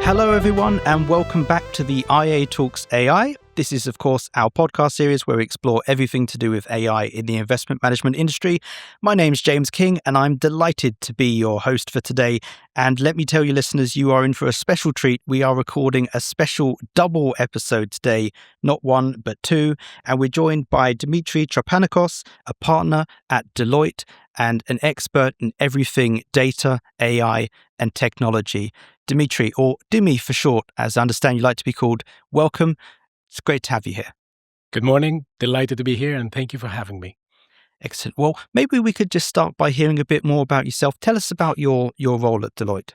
Hello, everyone, and welcome back to the IA Talks AI. This is, of course, our podcast series where we explore everything to do with AI in the investment management industry. My name's James King, and I'm delighted to be your host for today. And let me tell you, listeners, you are in for a special treat. We are recording a special double episode today, not one, but two. And we're joined by Dimitri Tsopanakos, a partner at Deloitte and an expert in everything data, AI, and technology. Dimitri, or Dimi for short, as I understand you like to be called, welcome. It's great to have you here. Good morning. Delighted to be here, and thank you for having me. Excellent. Well, maybe we could just start by hearing a bit more about yourself. Tell us about your role at Deloitte.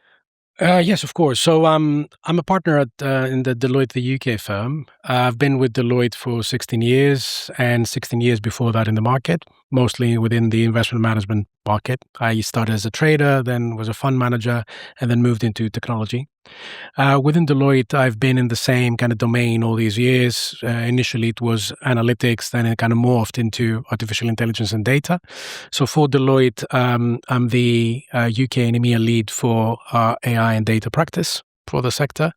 Yes, of course. So I'm a partner in the Deloitte, the UK firm. I've been with Deloitte for 16 years and 16 years before that in the market, mostly within the investment management market. I started as a trader, then was a fund manager, and then moved into technology. Within Deloitte, I've been in the same kind of domain all these years. Initially, it was analytics, then it kind of morphed into artificial intelligence and data. So for Deloitte, I'm the UK and EMEA lead for AI and data practice for the sector.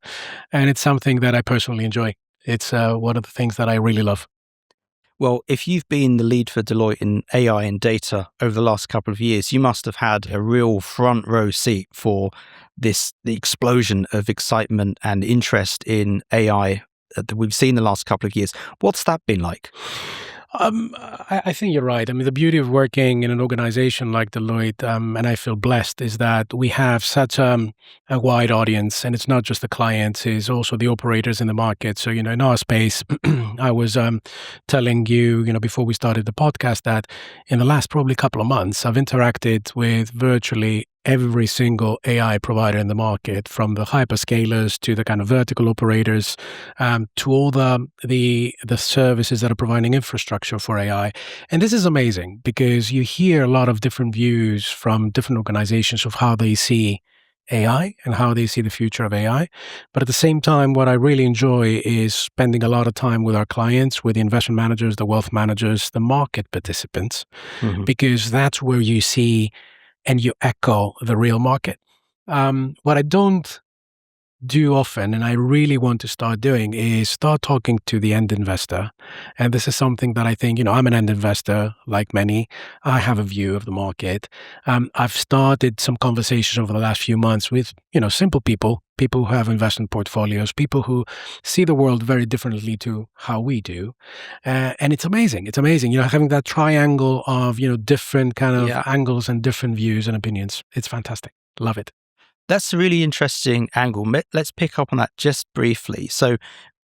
And it's something that I personally enjoy. It's one of the things that I really love. Well, if you've been the lead for Deloitte in AI and data over the last couple of years, you must have had a real front row seat for the explosion of excitement and interest in AI that we've seen the last couple of years. What's that been like? I think you're right. I mean, the beauty of working in an organization like Deloitte, and I feel blessed, is that we have such a wide audience, and it's not just the clients, it's also the operators in the market. So, in our space, I was telling you, before we started the podcast, that in the last probably couple of months, I've interacted with virtually every single AI provider in the market, from the hyperscalers to the kind of vertical operators, to all the services that are providing infrastructure for AI. And this is amazing because you hear a lot of different views from different organizations of how they see AI and how they see the future of AI. But at the same time, what I really enjoy is spending a lot of time with our clients, with the investment managers, the wealth managers, the market participants, because that's where you see and you echo the real market. What I don't do often, and I really want to start doing, is start talking to the end investor. And this is something that I think, I'm an end investor, like many. I have a view of the market. I've started some conversations over the last few months with, simple people who have investment portfolios, people who see the world very differently to how we do. And it's amazing. It's amazing, having that triangle of, different kind of angles and different views and opinions. It's fantastic. Love it. That's a really interesting angle. Let's pick up on that just briefly. So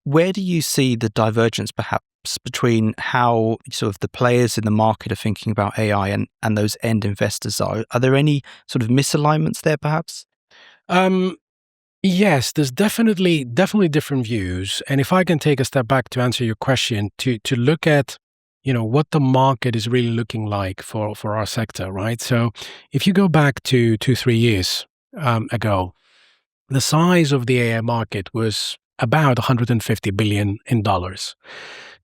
where do you see the divergence perhaps between how sort of the players in the market are thinking about AI and those end investors are? Are there any sort of misalignments there perhaps? Yes, there's definitely different views. And if I can take a step back to answer your question, to look at what the market is really looking like for our sector, right? So if you go back to 2-3 years ago, the size of the AI market was about $150 billion in dollars.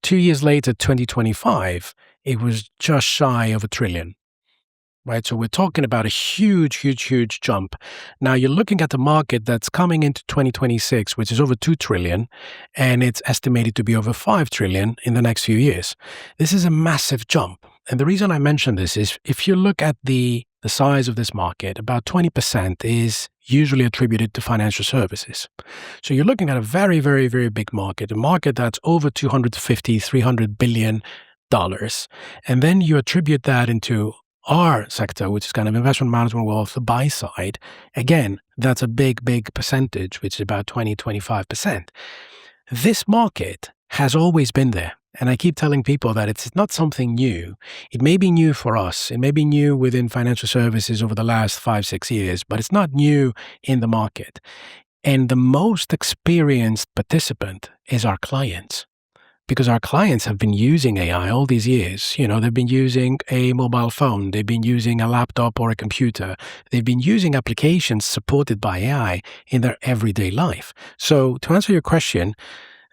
2 years later, 2025, it was just shy of $1 trillion. Right, so we're talking about a huge jump. Now you're looking at the market that's coming into 2026, which is over $2 trillion, and it's estimated to be over $5 trillion in the next few years. This is a massive jump. And the reason I mention this is if you look at the size of this market, about 20% is usually attributed to financial services. So you're looking at a very big market, a market that's over $250-300 billion. And then you attribute that into our sector, which is kind of investment management wealth, the buy side. Again, that's a big percentage, which is about 20-25%. This market has always been there. And I keep telling people that it's not something new. It may be new for us. It may be new within financial services over the last 5-6 years, but it's not new in the market. And the most experienced participant is our clients. Because our clients have been using AI all these years. They've been using a mobile phone. They've been using a laptop or a computer. They've been using applications supported by AI in their everyday life. So to answer your question,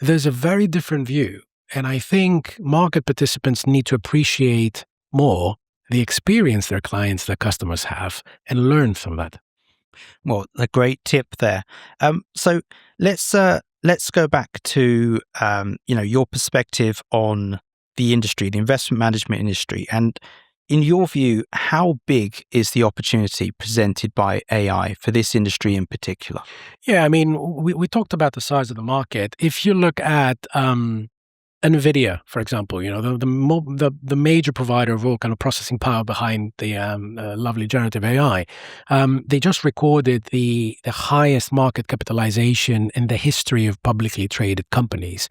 there's a very different view. And I think market participants need to appreciate more the experience their clients, their customers have, and learn from that. Well, a great tip there. So let's go back to your perspective on the industry, the investment management industry, and in your view, how big is the opportunity presented by AI for this industry in particular? Yeah, I mean, we talked about the size of the market. If you look at NVIDIA, for example, the major provider of all kind of processing power behind the lovely generative AI, they just recorded the highest market capitalization in the history of publicly traded companies,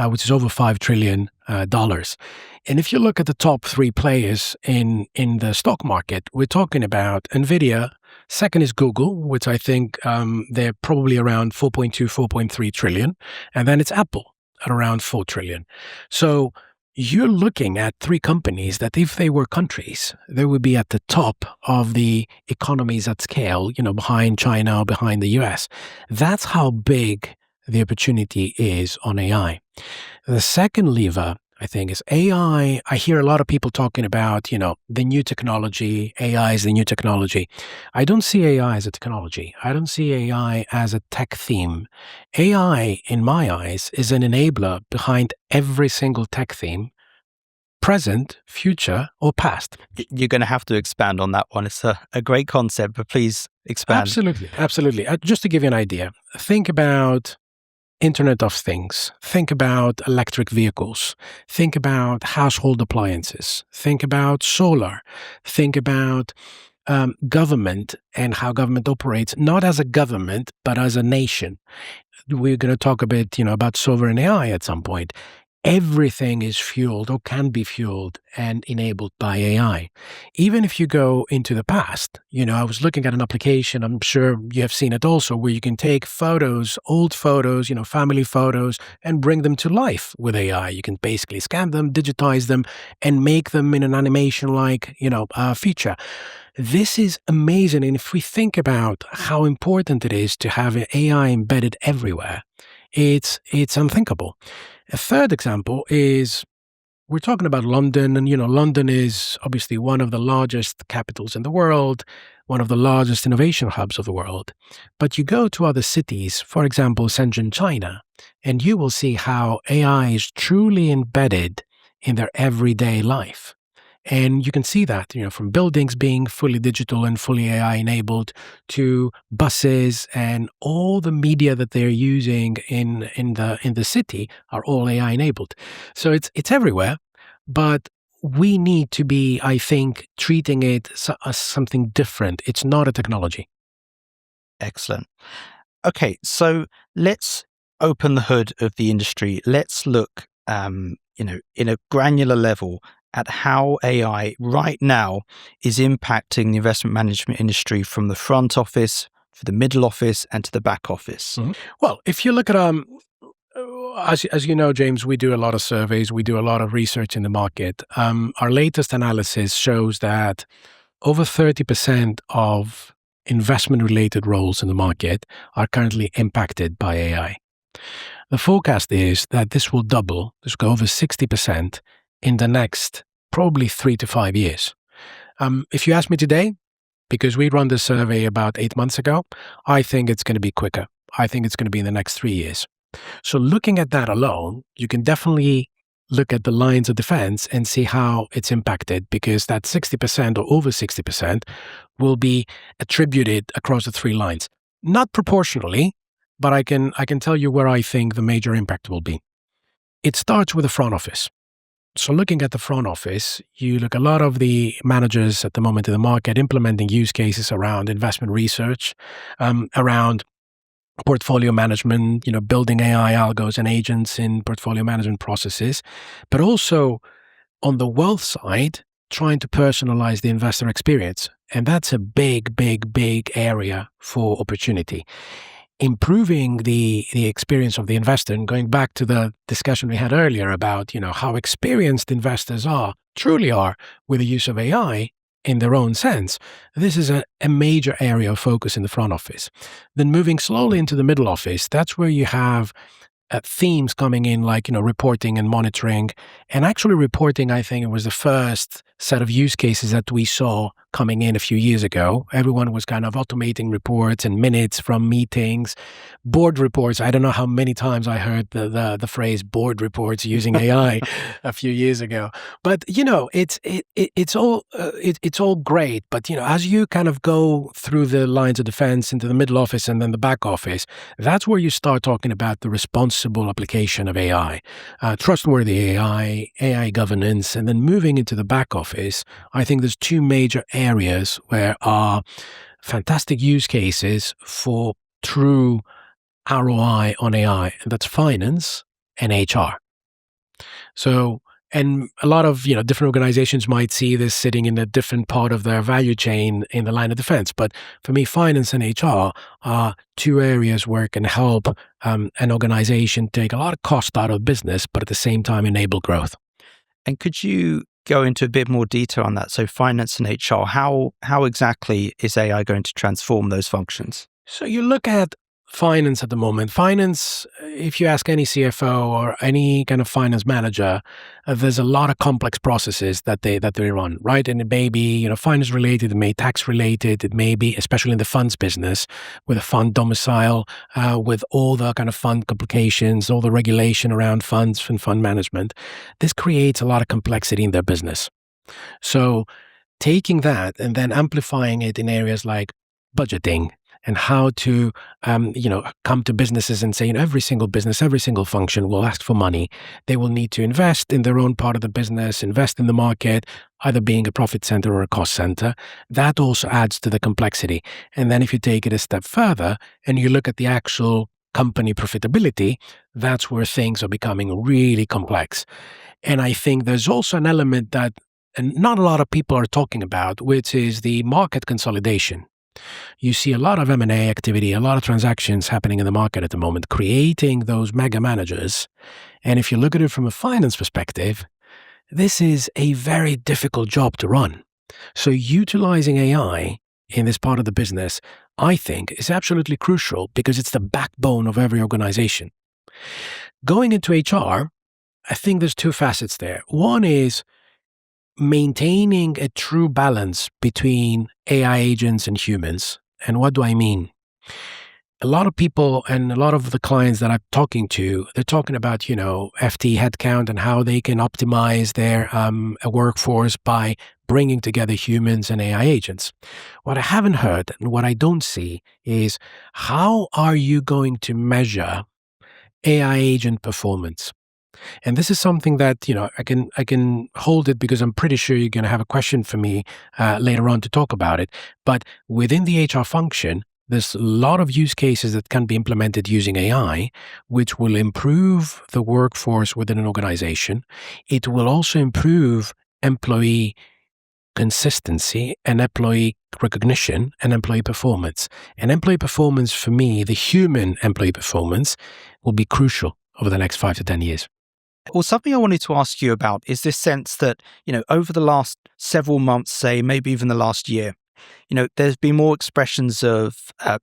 which is over $5 trillion. And if you look at the top three players in the stock market, we're talking about NVIDIA. Second is Google, which I think they're probably around 4.2, 4.3 trillion. And then it's Apple at around 4 trillion. So you're looking at three companies that if they were countries, they would be at the top of the economies at scale, behind China or behind the US. That's how big the opportunity is on AI. The second lever, I think, is AI. I hear a lot of people talking about, the new technology. AI is the new technology. I don't see AI as a technology. I don't see AI as a tech theme. AI, in my eyes, is an enabler behind every single tech theme, present, future, or past. You're going to have to expand on that one. It's a great concept, but please expand. Absolutely. Just to give you an idea, think about Internet of Things. Think about electric vehicles. Think about household appliances. Think about solar. Think about government and how government operates, not as a government, but as a nation. We're going to talk a bit, about sovereign AI at some point. Everything is fueled or can be fueled and enabled by AI. Even if you go into the past, I was looking at an application, I'm sure you have seen it also, where you can take photos, old photos, family photos, and bring them to life with AI. You can basically scan them, digitize them, and make them in an animation-like, feature. This is amazing. And if we think about how important it is to have AI embedded everywhere, it's unthinkable. A third example is we're talking about London, and London is obviously one of the largest capitals in the world, one of the largest innovation hubs of the world. But you go to other cities, for example, Shenzhen, China, and you will see how AI is truly embedded in their everyday life. And you can see that, from buildings being fully digital and fully AI enabled to buses, and all the media that they're using in the city are all AI enabled. So it's everywhere, but we need to be, I think, treating it as something different. It's not a technology. Excellent. Okay, so let's open the hood of the industry. Let's look, in a granular level at how AI right now is impacting the investment management industry from the front office, for the middle office, and to the back office. Mm-hmm. Well, if you look at, as you know, James, we do a lot of surveys, we do a lot of research in the market. Our latest analysis shows that over 30% of investment-related roles in the market are currently impacted by AI. The forecast is that this will double, this will go over 60% in the next probably 3 to 5 years. If you ask me today, because we run the survey about 8 months ago, I think it's going to be quicker. I think it's going to be in the next 3 years. So looking at that alone, you can definitely look at the lines of defense and see how it's impacted, because that 60% or over 60% will be attributed across the three lines. Not proportionally, but I can tell you where I think the major impact will be. It starts with the front office. So looking at the front office, you look a lot of the managers at the moment in the market implementing use cases around investment research, around portfolio management, building AI algos and agents in portfolio management processes, but also on the wealth side, trying to personalize the investor experience. And that's a big area for opportunity. Improving the experience of the investor, and going back to the discussion we had earlier about, how experienced investors truly are with the use of AI in their own sense. This is a major area of focus in the front office. Then moving slowly into the middle office, that's where you have themes coming in, like, reporting and monitoring. And actually reporting, I think it was the first set of use cases that we saw coming in a few years ago. Everyone was kind of automating reports and minutes from meetings, board reports. I don't know how many times I heard the phrase board reports using AI a few years ago. But it's all great. But as you kind of go through the lines of defense into the middle office and then the back office, that's where you start talking about the responsible application of AI, trustworthy AI governance, and then moving into the back office. I think there's two major areas where are fantastic use cases for true ROI on AI, and that's finance and HR. So, and a lot of different organizations might see this sitting in a different part of their value chain in the line of defense. But for me, finance and HR are two areas where it can help an organization take a lot of cost out of business, but at the same time enable growth. And could you go into a bit more detail on that? So finance and HR, how exactly is AI going to transform those functions? So you look at finance at the moment. Finance, if you ask any CFO or any kind of finance manager, there's a lot of complex processes that they run, right? And it may be finance related, it may be tax related, it may be, especially in the funds business, with a fund domicile, with all the kind of fund complications, all the regulation around funds and fund management. This creates a lot of complexity in their business. So taking that and then amplifying it in areas like budgeting, and how to, come to businesses and say, every single business, every single function will ask for money. They will need to invest in their own part of the business, invest in the market, either being a profit center or a cost center. That also adds to the complexity. And then if you take it a step further and you look at the actual company profitability, that's where things are becoming really complex. And I think there's also an element that not a lot of people are talking about, which is the market consolidation. You see a lot of M&A activity, a lot of transactions happening in the market at the moment, creating those mega managers. And if you look at it from a finance perspective, this is a very difficult job to run. So utilizing AI in this part of the business, I think, is absolutely crucial because it's the backbone of every organization. Going into HR, I think there's two facets there. One is maintaining a true balance between AI agents and humans. And what do I mean? A lot of people and a lot of the clients that I'm talking to, they're talking about, FT headcount and how they can optimize their workforce by bringing together humans and AI agents. What I haven't heard and what I don't see is how are you going to measure AI agent performance? And this is something that, I can hold it because I'm pretty sure you're going to have a question for me later on to talk about it. But within the HR function, there's a lot of use cases that can be implemented using AI, which will improve the workforce within an organization. It will also improve employee consistency and employee recognition and employee performance. And employee performance, for me, the human employee performance, will be crucial over the next 5 to 10 years. Well, something I wanted to ask you about is this sense that, over the last several months, say, maybe even the last year, there's been more expressions of,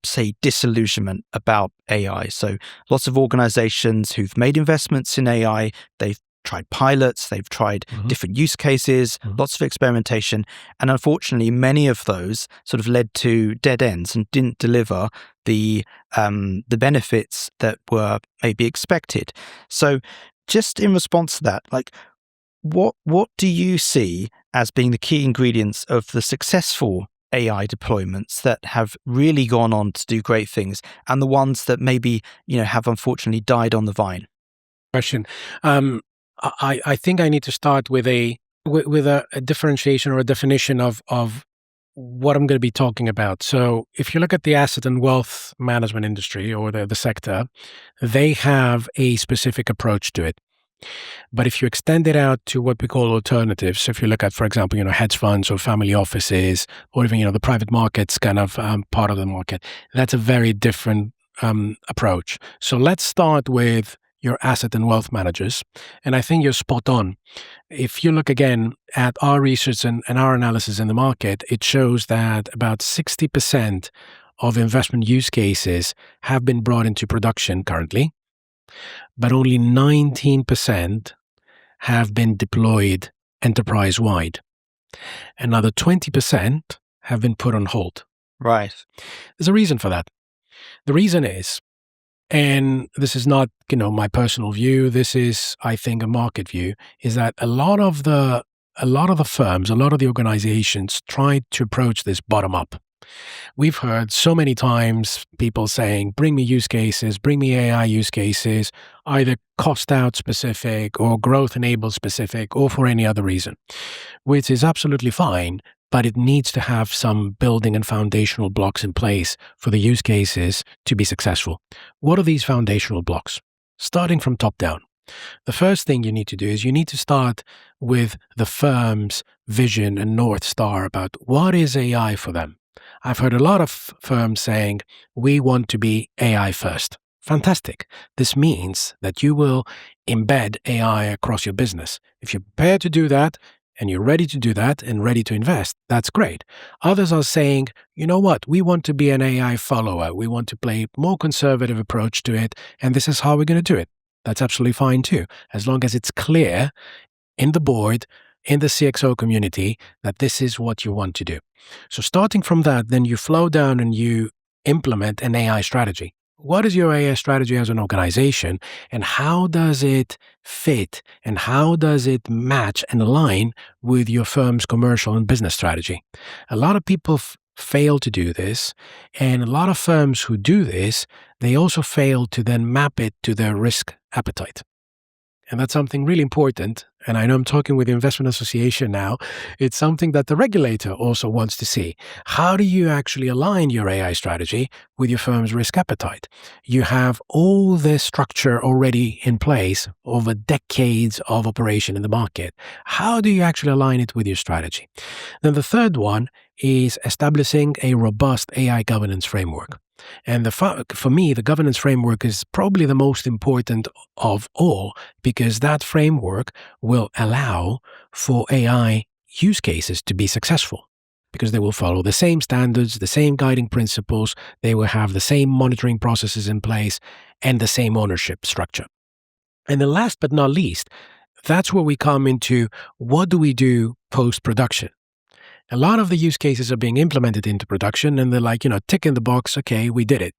say, disillusionment about AI. So lots of organizations who've made investments in AI, they've tried pilots, they've tried different use cases, lots of experimentation. And unfortunately, many of those sort of led to dead ends and didn't deliver the benefits that were maybe expected. So just in response to that, what do you see as being the key ingredients of the successful AI deployments that have really gone on to do great things, and the ones that maybe have unfortunately died on the vine? Question. I think I need to start with a differentiation or a definition of what I'm going to be talking about. So if you look at the asset and wealth management industry or the sector, they have a specific approach to it. But if you extend it out to what we call alternatives, so if you look at, for example, hedge funds or family offices, or even, the private markets kind of part of the market, that's a very different approach. So let's start with your asset and wealth managers. And I think you're spot on. If you look again at our research and our analysis in the market, it shows that about 60% of investment use cases have been brought into production currently, but only 19% have been deployed enterprise-wide. Another 20% have been put on hold. Right. There's a reason for that. The reason is, and this is not, my personal view, this is, I think, a market view, is that a lot of the firms, a lot of the organizations tried to approach this bottom up. We've heard so many times people saying, bring me use cases, bring me AI use cases, either cost out specific or growth enabled specific or for any other reason, which is absolutely fine, but it needs to have some building and foundational blocks in place for the use cases to be successful. What are these foundational blocks? Starting from top down. The first thing you need to do is you need to start with the firm's vision and North Star about what is AI for them. I've heard a lot of firms saying, we want to be AI first. Fantastic. This means that you will embed AI across your business. If you're prepared to do that, and you're ready to do that and ready to invest, that's great. Others are saying, you know what, we want to be an AI follower. We want to play a more conservative approach to it, and this is how we're going to do it. That's absolutely fine too, as long as it's clear in the board, in the CXO community, that this is what you want to do. So starting from that, then you flow down and you implement an AI strategy. What is your AI strategy as an organization, and how does it fit, and how does it match and align with your firm's commercial and business strategy? A lot of people fail to do this, and a lot of firms who do this, they also fail to then map it to their risk appetite. And that's something really important. And I know I'm talking with the Investment Association now. It's something that the regulator also wants to see. How do you actually align your AI strategy with your firm's risk appetite? You have all this structure already in place over decades of operation in the market. How do you actually align it with your strategy? Then the third one is establishing a robust AI governance framework. And for me, the governance framework is probably the most important of all, because that framework will allow for AI use cases to be successful, because they will follow the same standards, the same guiding principles, they will have the same monitoring processes in place, and the same ownership structure. And then last but not least, that's where we come into what do we do post-production? A lot of the use cases are being implemented into production and they're like, tick in the box, okay, we did it.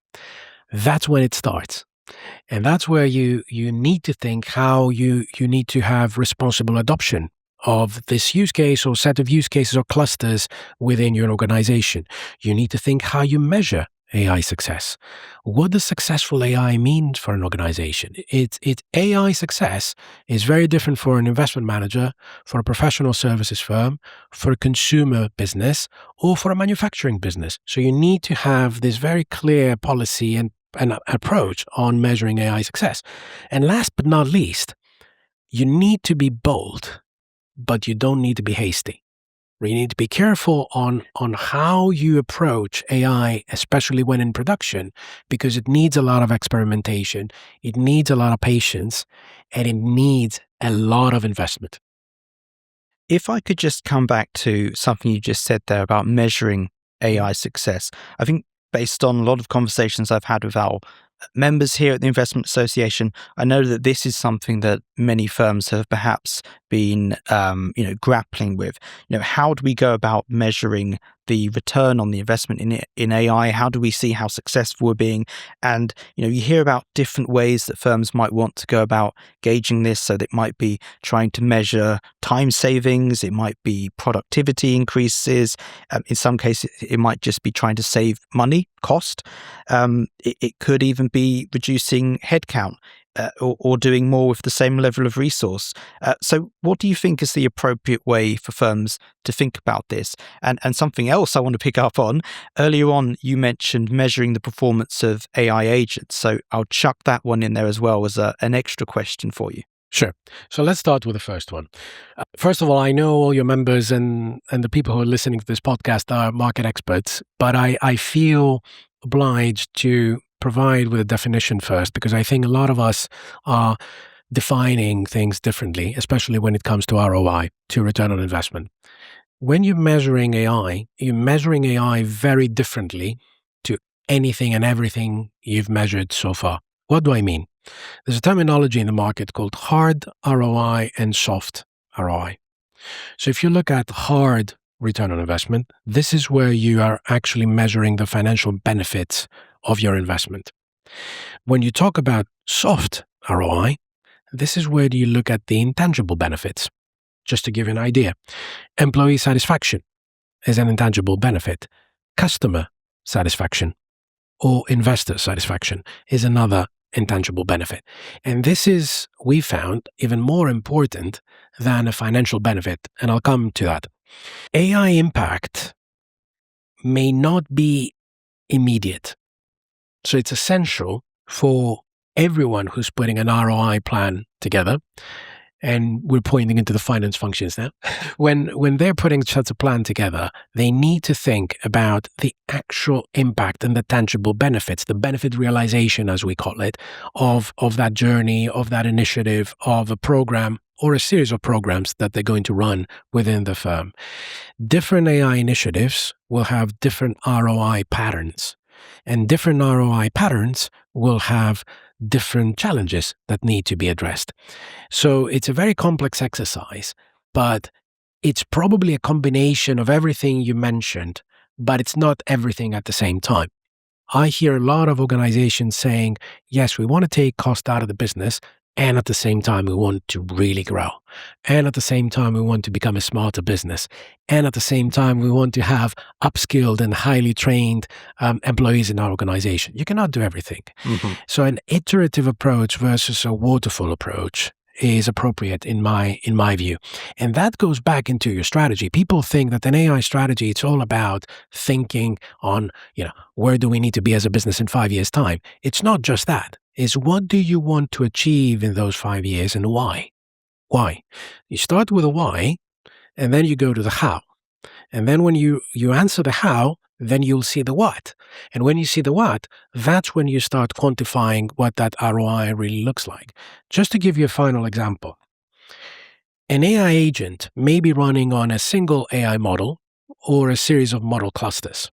That's when it starts. And that's where you need to think how you need to have responsible adoption of this use case or set of use cases or clusters within your organization. You need to think how you measure AI success. What does successful AI mean for an organization? It's AI success is very different for an investment manager, for a professional services firm, for a consumer business, or for a manufacturing business. So you need to have this very clear policy and approach on measuring AI success. And last but not least, you need to be bold, but you don't need to be hasty. You need to be careful on how you approach AI, especially when in production, because it needs a lot of experimentation, it needs a lot of patience, and it needs a lot of investment. If I could just come back to something you just said there about measuring AI success, I think based on a lot of conversations I've had with our members here at the Investment Association, I know that this is something that many firms have perhaps been, grappling with. How do we go about measuring the return on the investment in AI? How do we see how successful we're being? And, you hear about different ways that firms might want to go about gauging this. So that it might be trying to measure time savings. It might be productivity increases. In some cases, it might just be trying to save money, cost. It could even be reducing headcount. Or doing more with the same level of resource. So what do you think is the appropriate way for firms to think about this? And something else I want to pick up on, earlier on you mentioned measuring the performance of AI agents. So I'll chuck that one in there as well as an extra question for you. Sure. So let's start with the first one. First of all, I know all your members and the people who are listening to this podcast are market experts, but I feel obliged to provide with a definition first, because I think a lot of us are defining things differently, especially when it comes to ROI, to return on investment. When you're measuring AI very differently to anything and everything you've measured so far. What do I mean? There's a terminology in the market called hard ROI and soft ROI. So if you look at hard return on investment. This is where you are actually measuring the financial benefits of your investment. When you talk about soft ROI, this is where you look at the intangible benefits. Just to give you an idea, employee satisfaction is an intangible benefit. Customer satisfaction or investor satisfaction is another intangible benefit. And this is, we found, even more important than a financial benefit. And I'll come to that. AI impact may not be immediate. So it's essential for everyone who's putting an ROI plan together, and we're pointing into the finance functions now. When they're putting such a plan together, they need to think about the actual impact and the tangible benefits, the benefit realization, as we call it, of that journey, of that initiative, of a program or a series of programs that they're going to run within the firm. Different AI initiatives will have different ROI patterns, and different ROI patterns will have different challenges that need to be addressed. So it's a very complex exercise, but it's probably a combination of everything you mentioned, but it's not everything at the same time. I hear a lot of organizations saying, yes, we want to take cost out of the business, and at the same time, we want to really grow. And at the same time, we want to become a smarter business. And at the same time, we want to have upskilled and highly trained employees in our organization. You cannot do everything. Mm-hmm. So an iterative approach versus a waterfall approach is appropriate in my view. And that goes back into your strategy. People think that an AI strategy, it's all about thinking on, where do we need to be as a business in 5 years' time? It's not just that. It's what do you want to achieve in those 5 years and why? Why? You start with a why, and then you go to the how. And then when you answer the how, then you'll see the what. And when you see the what, that's when you start quantifying what that ROI really looks like. Just to give you a final example, an AI agent may be running on a single AI model or a series of model clusters.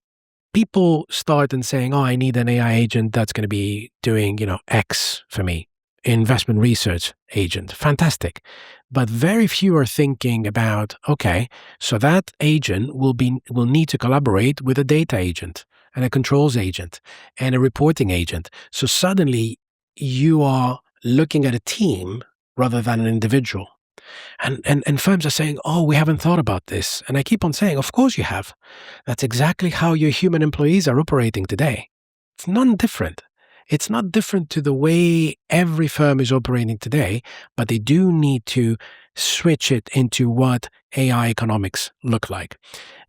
People start and saying, I need an AI agent that's going to be doing, X for me. Investment research agent. Fantastic. But very few are thinking about, okay, so that agent will need to collaborate with a data agent and a controls agent and a reporting agent. So suddenly you are looking at a team rather than an individual. And firms are saying, we haven't thought about this. And I keep on saying, of course you have. That's exactly how your human employees are operating today. It's not different. It's not different to the way every firm is operating today, but they do need to switch it into what AI economics look like.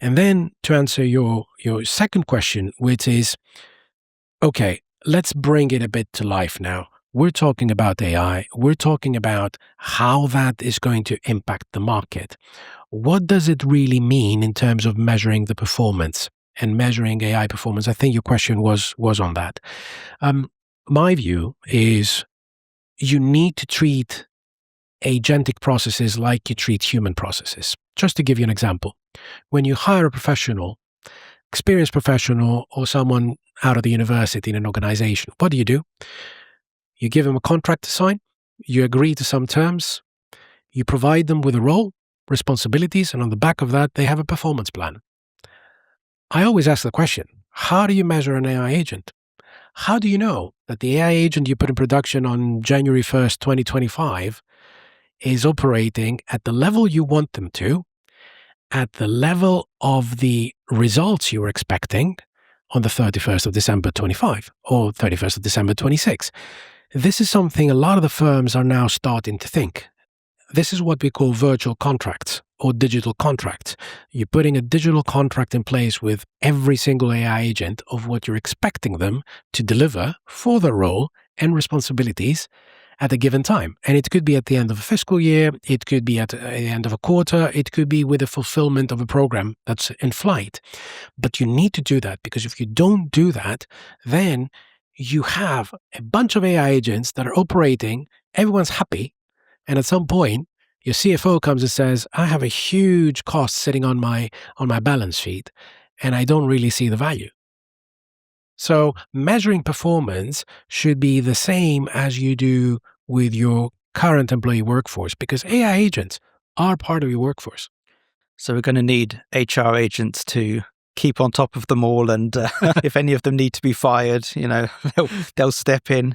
And then to answer your second question, which is, okay, let's bring it a bit to life now. We're talking about AI. We're talking about how that is going to impact the market. What does it really mean in terms of measuring the performance and measuring AI performance? I think your question was on that. My view is you need to treat agentic processes like you treat human processes. Just to give you an example, when you hire a professional, experienced professional, or someone out of the university in an organization, what do? You give them a contract to sign, you agree to some terms, you provide them with a role, responsibilities, and on the back of that, they have a performance plan. I always ask the question, how do you measure an AI agent? How do you know that the AI agent you put in production on January 1st, 2025 is operating at the level you want them to, at the level of the results you were expecting on the 31st of December 25 or 31st of December 26? This is something a lot of the firms are now starting to think. This is what we call virtual contracts or digital contracts. You're putting a digital contract in place with every single AI agent of what you're expecting them to deliver for the role and responsibilities at a given time. And it could be at the end of a fiscal year, it could be at the end of a quarter, it could be with the fulfillment of a program that's in flight. But you need to do that, because if you don't do that, then you have a bunch of AI agents that are operating, everyone's happy, and at some point, your CFO comes and says, I have a huge cost sitting on my balance sheet, and I don't really see the value. So measuring performance should be the same as you do with your current employee workforce, because AI agents are part of your workforce. So we're going to need HR agents to keep on top of them all, and if any of them need to be fired, they'll step in.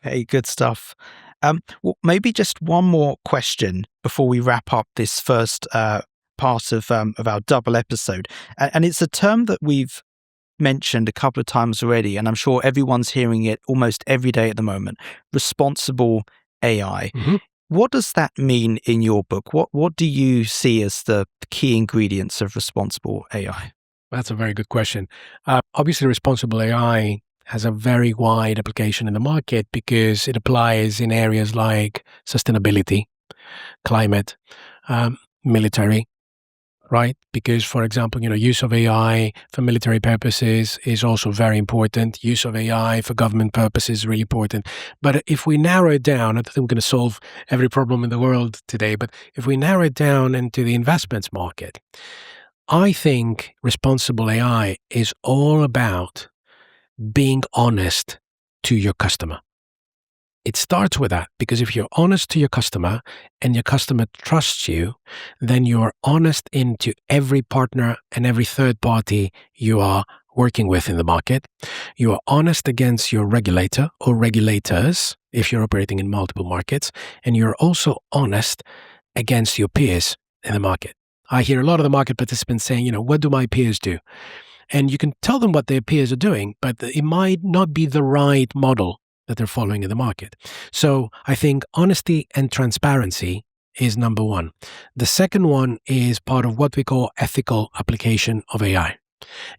Hey, good stuff. Well, maybe just one more question before we wrap up this first part of our double episode, and it's a term that we've mentioned a couple of times already, and I'm sure everyone's hearing it almost every day at the moment: responsible AI. Mm-hmm. What does that mean in your book? What do you see as the key ingredients of responsible AI? That's a very good question. Obviously, responsible AI has a very wide application in the market because it applies in areas like sustainability, climate, military, right? Because, for example, use of AI for military purposes is also very important. Use of AI for government purposes is really important. But if we narrow it down, I don't think we're going to solve every problem in the world today, but if we narrow it down into the investments market, I think responsible AI is all about being honest to your customer. It starts with that, because if you're honest to your customer and your customer trusts you, then you're honest into every partner and every third party you are working with in the market. You are honest against your regulator or regulators if you're operating in multiple markets, and you're also honest against your peers in the market. I hear a lot of the market participants saying, what do my peers do? And you can tell them what their peers are doing, but it might not be the right model that they're following in the market. So I think honesty and transparency is number one. The second one is part of what we call ethical application of AI.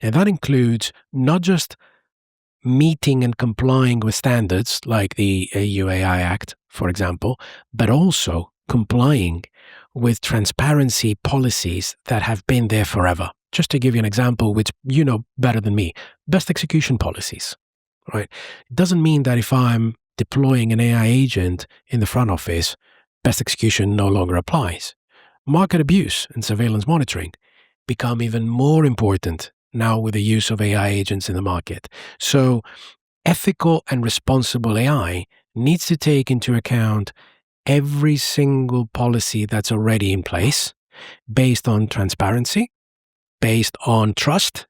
And that includes not just meeting and complying with standards like the EU AI Act, for example, but also complying with transparency policies that have been there forever. Just to give you an example, which you know better than me, best execution policies. Right? It doesn't mean that if I'm deploying an AI agent in the front office, best execution no longer applies. Market abuse and surveillance monitoring become even more important now with the use of AI agents in the market. So ethical and responsible AI needs to take into account every single policy that's already in place, based on transparency, based on trust,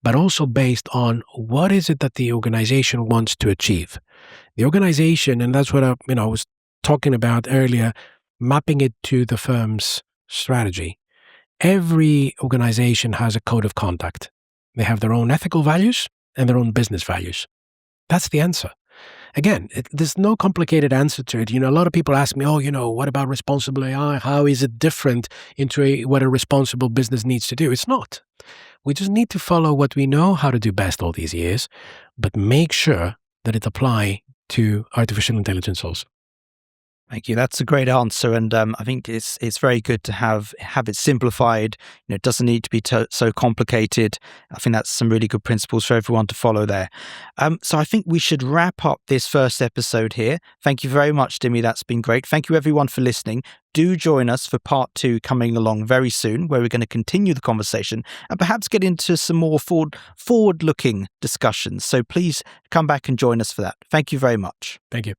but also based on what is it that the organization wants to achieve. The organization, and that's what I was talking about earlier, mapping it to the firm's strategy. Every organization has a code of conduct. They have their own ethical values and their own business values. That's the answer. Again, there's no complicated answer to it. A lot of people ask me, what about responsible AI? How is it different into what a responsible business needs to do? It's not. We just need to follow what we know how to do best all these years, but make sure that it applies to artificial intelligence also. Thank you. That's a great answer, and I think it's very good to have it simplified. It doesn't need to be so complicated. I think that's some really good principles for everyone to follow there. So I think we should wrap up this first episode here. Thank you very much, Dimi. That's been great. Thank you everyone for listening. Do join us for part 2 coming along very soon, where we're going to continue the conversation and perhaps get into some more forward-looking discussions. So please come back and join us for that. Thank you very much. Thank you.